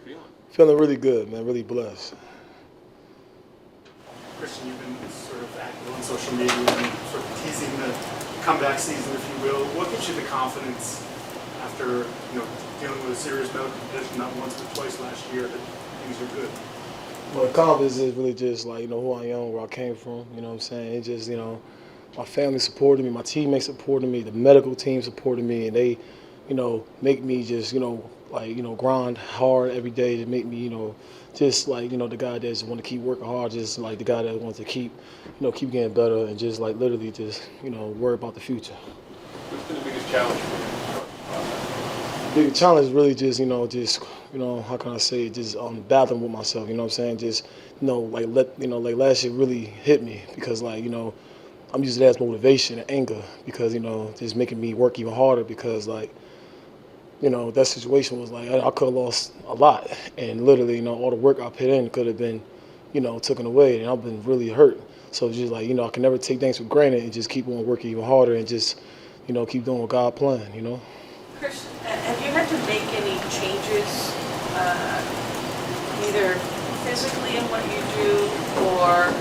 feeling? Feeling really good, man. Really blessed. Christian, you've been sort of active on social media and sort of teasing the comeback season, if you will. What gives you the confidence after dealing with a serious medical condition not once but twice last year that things are good? Well, the confidence is really just like, who I am, where I came from, you know what I'm saying? It's just, my family supported me, my teammates supported me, the medical team supported me, and they, make me just, grind hard every day to make me, just like, the guy that just want to keep working hard, just like the guy that wants to keep, keep getting better and just like literally just, worry about the future. What's been the biggest challenge for you? The biggest challenge is really just, how can I say it, just battling with myself, you know what I'm saying? Just, like last year really hit me because I'm using that as motivation and anger because, just making me work even harder because that situation was like I could have lost a lot and literally, all the work I put in could have been, taken away and I've been really hurt. So it's just like, I can never take things for granted and just keep on working even harder and just, keep doing what God planned. Chris, have you had to make any changes, either physically in what you do or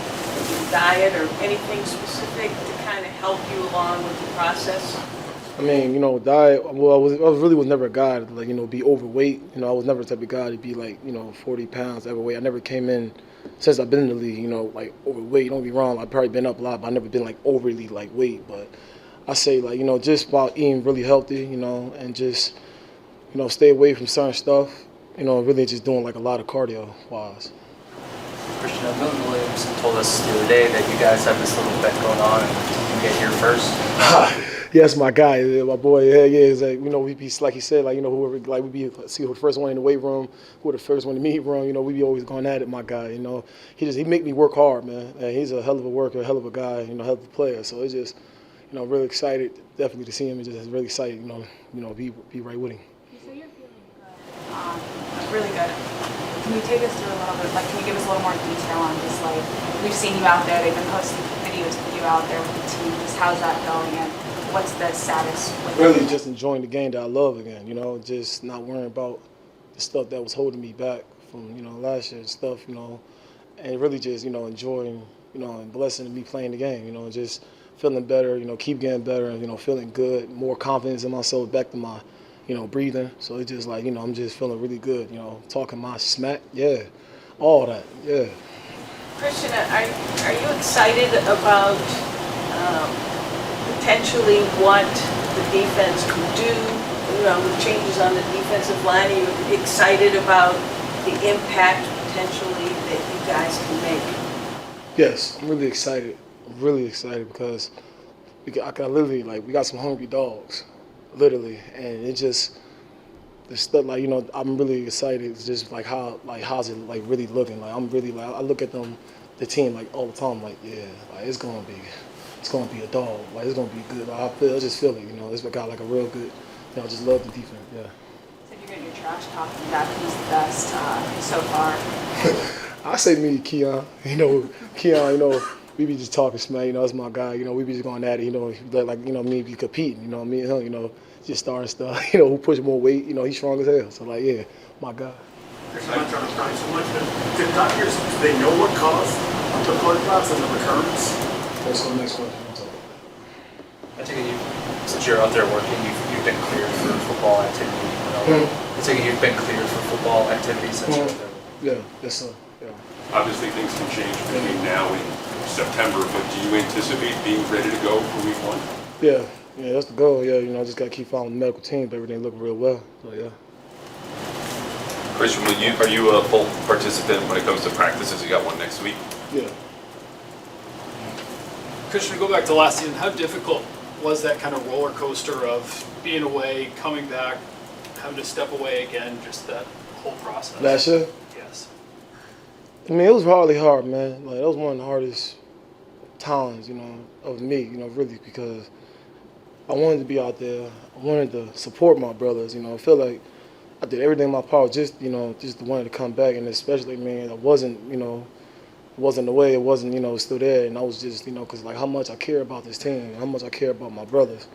diet or anything specific to kind of help you along with the process? I mean, diet. Well, I really was never a guy to be overweight. I was never the type of guy to be 40 pounds overweight. I never came in since I've been in the league. Overweight. Don't get me wrong. I've probably been up a lot, but I've never been overly weight. But I say just about eating really healthy. And just stay away from certain stuff. Really just doing a lot of cardio wise. Christian, Milton Williams told us the other day that you guys have this little bet going on and you get here first. Yes, my guy, my boy. Yeah. It's we be like he said, whoever we be see who the first one in the weight room, who the first one in the meet room. We be always going at it. My guy, he make me work hard, man. And he's a hell of a worker, a hell of a guy, hell of a player. So it's just, really excited, definitely to see him, and just really excited, be right with him. You say you're feeling good, really good. Can you take us through a little bit? Can you give us a little more detail on just we've seen you out there. They've been posting videos of you out there with the team. Just how's that going? And what's the status with really just enjoying the game that I love again, just not worrying about the stuff that was holding me back from, last year and stuff, and really just, enjoying, and blessing me playing the game, just feeling better, keep getting better and, feeling good, more confidence in myself, back to my, breathing. So it's just I'm just feeling really good, talking my smack, yeah, all that, yeah. Christian, are you excited about potentially what the defense could do, the changes on the defensive line? Are you excited about the impact potentially that you guys can make? Yes, I'm really excited. Because we got some hungry dogs, literally, and it just the stuff I'm really excited. It's just how's it really looking? I'm really I look at the team all the time it's gonna be a dog. It's gonna be good. I just feel it. It's got a real good. I just love the defense. Yeah. So you're getting your trash talking back. Who's the best so far? I say me, Keon. Keon. We be just talking smack. That's my guy. We be just going at it. Me be competing. Me and him. Just starting stuff. Who push more weight. He's strong as hell. So yeah, my guy. I'm not trying to pry so much, but did doctors, do they know what caused the blood clots and the recurrence? That's the next question. I take it since you're out there working, you've been cleared for football activity. I take it you've been cleared for football activity since you're out there. Yeah, yes sir. Yeah. Obviously, things can change between now and September, but do you anticipate being ready to go for week 1? Yeah, that's the goal. Yeah, I just got to keep following the medical team, but everything look real well. So yeah. Christian, are you a full participant when it comes to practices? You got one next week? Yeah. Christian, go back to last season. How difficult was that kind of roller coaster of being away, coming back, having to step away again, just that whole process? Last year? Yes. I mean, it was really hard, man. That was one of the hardest times, of me, really, because I wanted to be out there. I wanted to support my brothers, I feel like I did everything in my power just wanted to come back, and especially, man, I wasn't, wasn't away, it wasn't, still there, and I was just, because how much I care about this team, how much I care about my brothers.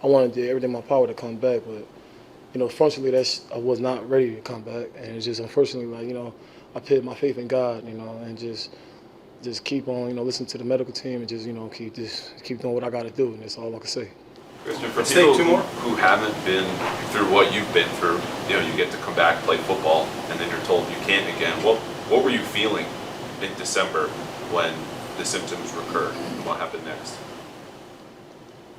I wanted to do everything in my power to come back, but functionally I was not ready to come back, and it's just unfortunately like I put my faith in God, and just keep on listen to the medical team and just keep doing what I got to do, and that's all I can say. Christian, for Stay people two more. who haven't been through what you've been through, you get to come back, play football, and then you're told you can't again. What were you feeling in December when the symptoms recurred? And what happened next?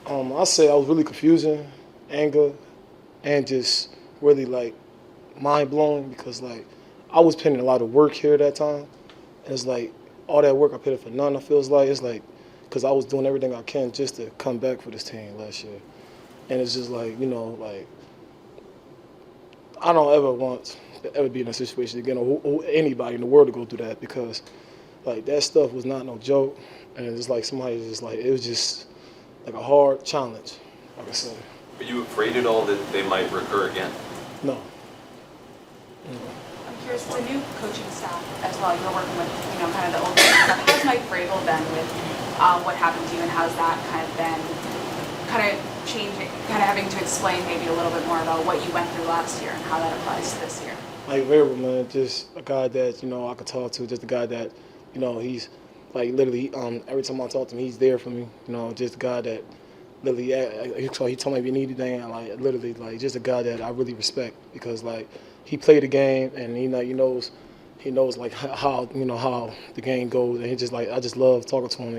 I say I was really confusing, anger, and just really like mind blowing because like I was putting in a lot of work here at that time, and it's like all that work I put in for none. I feels like it's like because I was doing everything I can just to come back for this team last year, and it's just like like I don't ever want to ever be in a situation again or anybody in the world to go through that because like that stuff was not no joke, and it's like somebody just like it was just like a hard challenge, like I said. Are you afraid at all that they might recur again? No. I'm curious, it's a new coaching staff as well. You're working with, kind of the older stuff. How's Mike Vrabel been with what happened to you, and how's that kind of been, kind of changing, kind of having to explain maybe a little bit more about what you went through last year and how that applies to this year? Mike Vrabel, man, just a guy that I could talk to. Just a guy that he's like literally every time I talk to him, he's there for me. Just a guy that literally he told me if you need anything, and like literally like just a guy that I really respect because like he played the game and he knows like how how the game goes, and he just like I just love talking to him.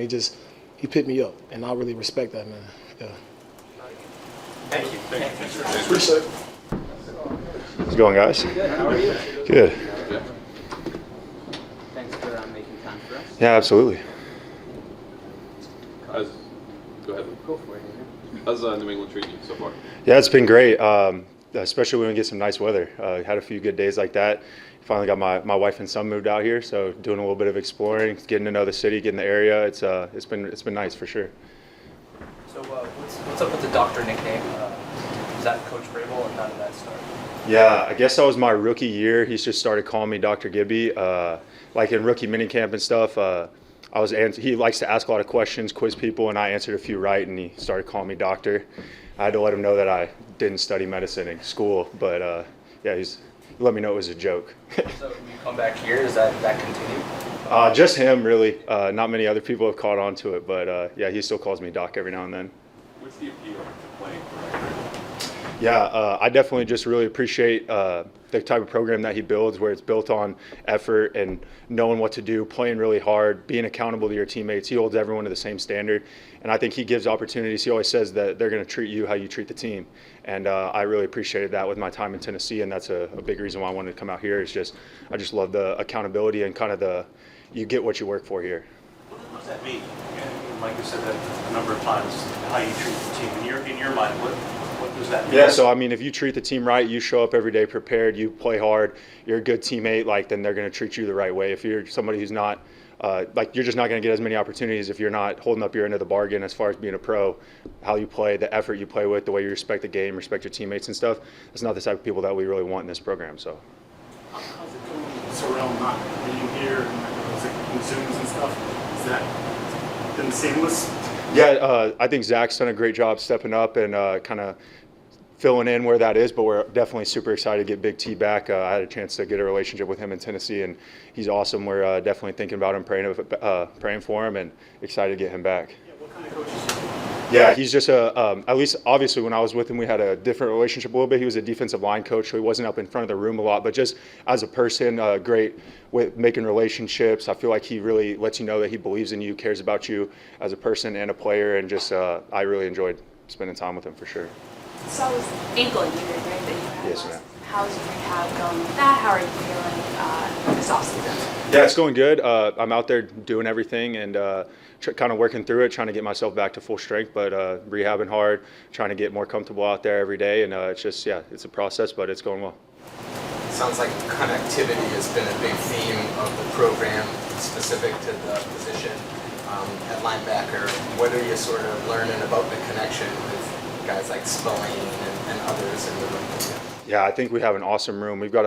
He picked me up, and I really respect that, man. Yeah. Thank you. Appreciate it. How's it going, guys? Good. How are you? Good. Thanks for making time for us. Yeah, absolutely. Go ahead. Go for it. How's New England treating you so far? Yeah, it's been great, especially when we get some nice weather. Had a few good days like that. Finally got my wife and son moved out here, so doing a little bit of exploring, getting to know the city, getting the area. It's been nice for sure. So what's up with the doctor nickname? Is that Coach Vrabel, or how did that start? Yeah, I guess that was my rookie year. He's just started calling me Dr. Gibby. Like in rookie minicamp and stuff, he likes to ask a lot of questions, quiz people, and I answered a few right, and he started calling me doctor. I had to let him know that I didn't study medicine in school, but yeah, he let me know it was a joke. So when you come back here, does that continue? Just him, really. Not many other people have caught on to it, but yeah, he still calls me Doc every now and then. What's the appeal to playing for Patriots? Yeah, I definitely just really appreciate the type of program that he builds, where it's built on effort and knowing what to do, playing really hard, being accountable to your teammates. He holds everyone to the same standard, and I think he gives opportunities. He always says that they're going to treat you how you treat the team, and I really appreciated that with my time in Tennessee, and that's a big reason why I wanted to come out here. I just love the accountability and kind of you get what you work for here. What does that mean? And like you said that a number of times, how you treat the team. In your mind, what does that mean? Yeah, so I mean, if you treat the team right, you show up every day prepared, you play hard, you're a good teammate, then they're going to treat you the right way. If you're somebody who's not, you're just not going to get as many opportunities if you're not holding up your end of the bargain as far as being a pro, how you play, the effort you play with, the way you respect the game, respect your teammates and stuff. That's not the type of people that we really want in this program. So. How's it going? Surreal not being here and Zooms and stuff. Is that been seamless? Yeah, I think Zach's done a great job stepping up and kind of filling in where that is, but we're definitely super excited to get Big T back. I had a chance to get a relationship with him in Tennessee, and he's awesome. We're definitely thinking about him, praying for him, and excited to get him back. Yeah, what kind of coach is he? Yeah, he's just at least obviously when I was with him, we had a different relationship a little bit. He was a defensive line coach, so he wasn't up in front of the room a lot, but just as a person, great with making relationships. I feel like he really lets you know that he believes in you, cares about you as a person and a player, and just I really enjoyed spending time with him for sure. So it was ankle injury, right, that you had? Yes, ma'am. How's your rehab going with that? How are you feeling this offseason? Yeah, it's going good. I'm out there doing everything and kind of working through it, trying to get myself back to full strength, but rehabbing hard, trying to get more comfortable out there every day, and it's just, yeah, it's a process, but it's going well. Sounds like connectivity has been a big theme of the program, specific to the position at linebacker. What are you sort of learning about the connection with guys like Spillane and others in the room? Yeah, I think we have an awesome room. We've got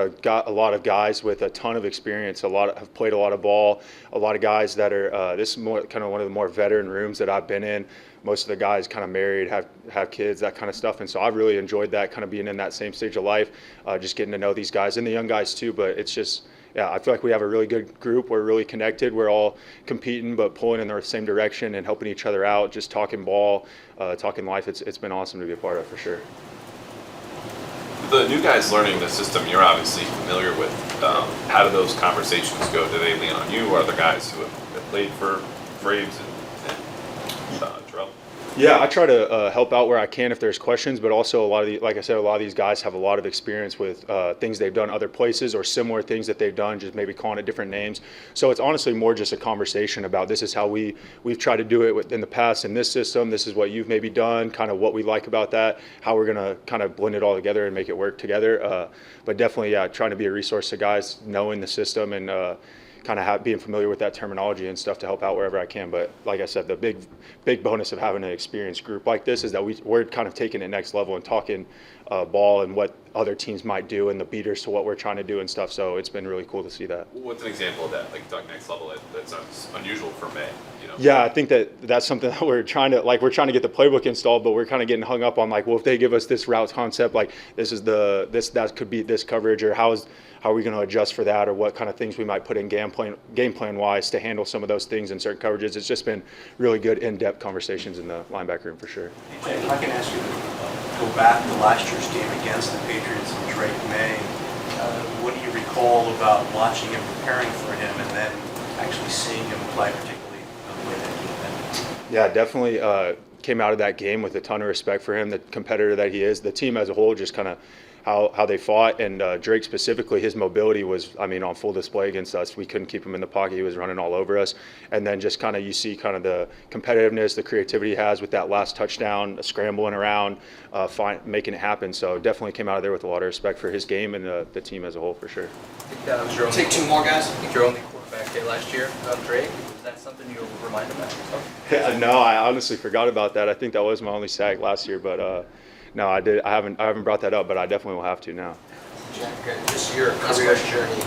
a lot of guys with a ton of experience. Have played a lot of ball. A lot of guys that are. This is more kind of one of the more veteran rooms that I've been in. Most of the guys kind of married, have kids, that kind of stuff, and so I've really enjoyed that, kind of being in that same stage of life, just getting to know these guys and the young guys too. But it's just. Yeah, I feel like we have a really good group. We're really connected. We're all competing but pulling in the same direction and helping each other out, just talking ball, talking life. It's been awesome to be a part of, for sure. The new guys learning the system you're obviously familiar with, how do those conversations go? Do they lean on you or other guys who have played for Braves and Terrell? Yeah, I try to help out where I can if there's questions, but also like I said, a lot of these guys have a lot of experience with things they've done other places or similar things that they've done, just maybe calling it different names. So it's honestly more just a conversation about this is how we've tried to do it in the past in this system. This is what you've maybe done, kind of what we like about that, how we're going to kind of blend it all together and make it work together. But definitely, yeah, trying to be a resource to guys, knowing the system and kind of being familiar with that terminology and stuff to help out wherever I can. But like I said, the big bonus of having an experienced group like this is that we're kind of taking it next level and talking ball and what other teams might do and the beaters to what we're trying to do and stuff. So it's been really cool to see that. What's an example of that? Like talking next level, that sounds unusual for May. You know? Yeah, I think that's something that we're trying to get the playbook installed, but we're kind of getting hung up on like, well, if they give us this route concept, like that could be this coverage, or how are we going to adjust for that, or what kind of things we might put in game plan wise to handle some of those things in certain coverages. It's just been really good in-depth conversations in the linebacker room for sure. Hey, if I can ask you to go back to last year's game against the Patriots and Drake May, what do you recall about watching him, preparing for him, and then actually seeing him play, particularly the way that he defended? Yeah, definitely came out of that game with a ton of respect for him, the competitor that he is. The team as a whole just kind of how they fought, and Drake specifically, his mobility was, on full display against us. We couldn't keep him in the pocket. He was running all over us. And then just kind of you see kind of the competitiveness, the creativity he has with that last touchdown, scrambling around, making it happen. So definitely came out of there with a lot of respect for his game and the team as a whole for sure. Take two more, guys. I think your only quarterback hit last year, Drake. Was that something you'll remind him of? Yeah, no, I honestly forgot about that. I think that was my only sack last year, but no, I haven't brought that up, but I definitely will have to now. Jack, just your career journey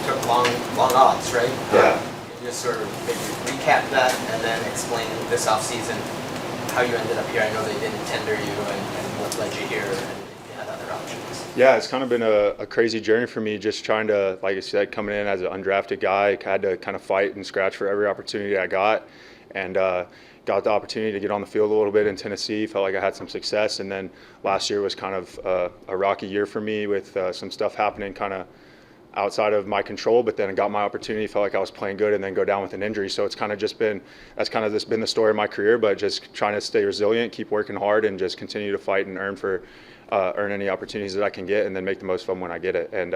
took long odds, right? Yeah. Can you just sort of maybe recap that and then explain this offseason how you ended up here? I know they didn't tender you and what led you here, and if you had other options. Yeah, it's kind of been a crazy journey for me, just trying to, like I said, coming in as an undrafted guy. I had to kind of fight and scratch for every opportunity I got, and got the opportunity to get on the field a little bit in Tennessee. Felt like I had some success, and then last year was kind of a rocky year for me with some stuff happening kind of outside of my control, but then I got my opportunity, felt like I was playing good, and then go down with an injury. So it's kind of just been the story of my career, but just trying to stay resilient, keep working hard, and just continue to fight and earn any opportunities that I can get, and then make the most fun when I get it. And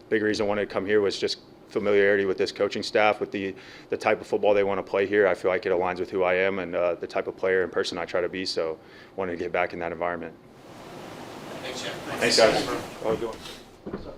big reason I wanted to come here was just familiarity with this coaching staff, with the type of football they want to play here. I feel like it aligns with who I am and the type of player and person I try to be, so wanted to get back in that environment. Thanks, Jim. Thanks, guys.